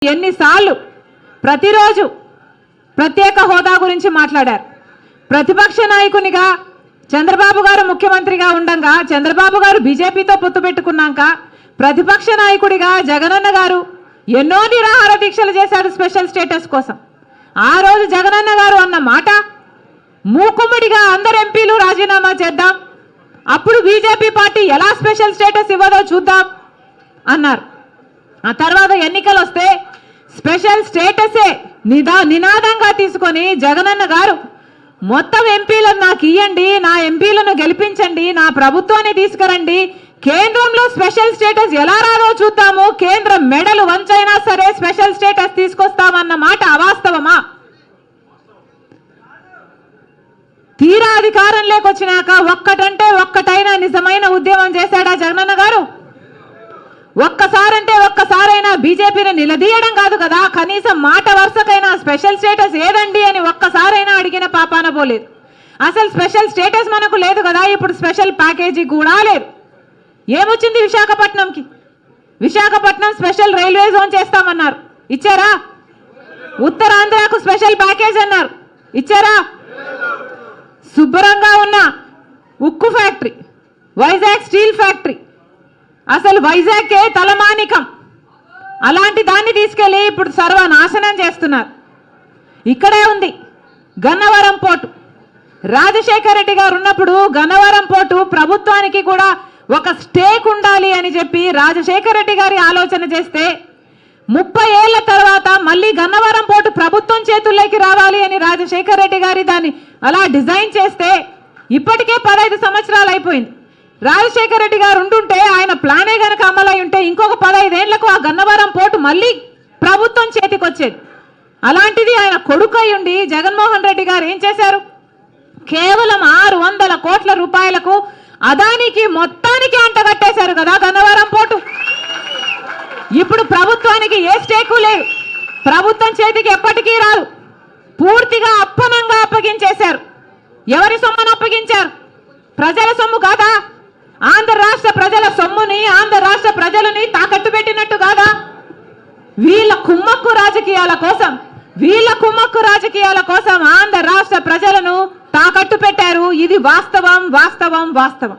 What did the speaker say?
ఎన్నిసార్లు ప్రతిరోజు ప్రత్యేక హోదా గురించి మాట్లాడారు. ప్రతిపక్ష నాయకునిగా చంద్రబాబు గారు ముఖ్యమంత్రిగా ఉండగా, చంద్రబాబు గారు బీజేపీతో పొత్తు పెట్టుకున్నాక ప్రతిపక్ష నాయకుడిగా జగనన్న గారు ఎన్నో నిరాహార దీక్షలు చేశాడు స్పెషల్ స్టేటస్ కోసం. ఆ రోజు జగనన్న గారు అన్న మాట, మూకుమ్మడిగా అందరు ఎంపీలు రాజీనామా చేద్దాం, అప్పుడు బీజేపీ పార్టీ ఎలా స్పెషల్ స్టేటస్ ఇవ్వదో చూద్దాం అన్నారు. ఆ తర్వాత ఎన్నికలు వస్తే స్పెషల్ స్టేటసే నినాదంగా తీసుకొని జగనన్న గారు మొత్తం ఎంపీలను నాకు ఇవ్వండి, నా ఎంపీలను గెలిపించండి, నా ప్రభుత్వాన్ని తీసుకురండి, కేంద్రంలో స్పెషల్ స్టేటస్ ఎలా రాదో చూద్దాము, కేంద్రం మెడలు వంచైనా సరే స్పెషల్ స్టేటస్ తీసుకొస్తామన్న మాట అవాస్తవమా? తీరా అధికారం లేకొచ్చినాక ఒక్కటంటే ఒక్కటైనా నిజమైన ఉద్యమం చేశాడా జగనన్న గారు? ఒక్కసారంటే ఒక్కసారైనా బీజేపీని నిలదీయడం కాదు కదా, కనీసం మాట వరుసకైనా స్పెషల్ స్టేటస్ ఏదండి అని ఒక్కసారైనా అడిగిన పాపాన పోలేదు. అసలు స్పెషల్ స్టేటస్ మనకు లేదు కదా, ఇప్పుడు స్పెషల్ ప్యాకేజీ కూడా లేదు. ఏమొచ్చింది విశాఖపట్నంకి? విశాఖపట్నం స్పెషల్ రైల్వే జోన్ చేస్తామన్నారు, ఇచ్చారా? ఉత్తరాంధ్రకు స్పెషల్ ప్యాకేజ్ అన్నారు, ఇచ్చారా? శుభ్రంగా ఉన్న ఉక్కు ఫ్యాక్టరీ, వైజాగ్ స్టీల్ ఫ్యాక్టరీ, అసలు వైజాగ్కే తలమానికం, అలాంటి దాన్ని తీసుకెళ్ళి ఇప్పుడు సర్వనాశనం చేస్తున్నారు. ఇక్కడే ఉంది గన్నవరం పోర్టు. రాజశేఖర రెడ్డి గారు ఉన్నప్పుడు గన్నవరం పోర్టు ప్రభుత్వానికి కూడా ఒక స్టేక్ ఉండాలి అని చెప్పి రాజశేఖర రెడ్డి గారి ఆలోచన చేస్తే 30 ఏళ్ల తర్వాత మళ్ళీ గన్నవరం పోర్టు ప్రభుత్వం చేతుల్లోకి రావాలి అని రాజశేఖర రెడ్డి గారి దాన్ని అలా డిజైన్ చేస్తే ఇప్పటికే 15 సంవత్సరాలు అయిపోయింది. రాజశేఖర రెడ్డి గారు ఉంటుంటే, ఆయన ప్లానే గనక అమలై ఉంటే ఇంకొక 15 ఏళ్లకు ఆ గన్నవరం పోర్టు మళ్ళీ ప్రభుత్వం చేతికి వచ్చేది. అలాంటిది ఆయన కొడుకై ఉండి జగన్మోహన్ రెడ్డి గారు ఏం చేశారు? కేవలం 600 కోట్ల రూపాయలకు అదానికి మొత్తానికి అంటగట్టేశారు కదా గన్నవరం పోర్టు. ఇప్పుడు ప్రభుత్వానికి ఏ స్టేకు లేదు, ప్రభుత్వం చేతికి ఎప్పటికీ రాదు, పూర్తిగా అప్పనంగా అప్పగించేశారు. ఎవరి సొమ్మును అప్పగించారు? ప్రజల సొమ్ము కాదా? ఆంధ్ర రాష్ట్ర ప్రజల సొమ్ముని, ఆంధ్ర రాష్ట్ర ప్రజలని తాకట్టు పెట్టినట్టు కాదా? వీళ్ళ కుమ్మక్కు రాజకీయాల కోసం ఆంధ్ర రాష్ట్ర ప్రజలను తాకట్టు పెట్టారు. ఇది వాస్తవం వాస్తవం వాస్తవం.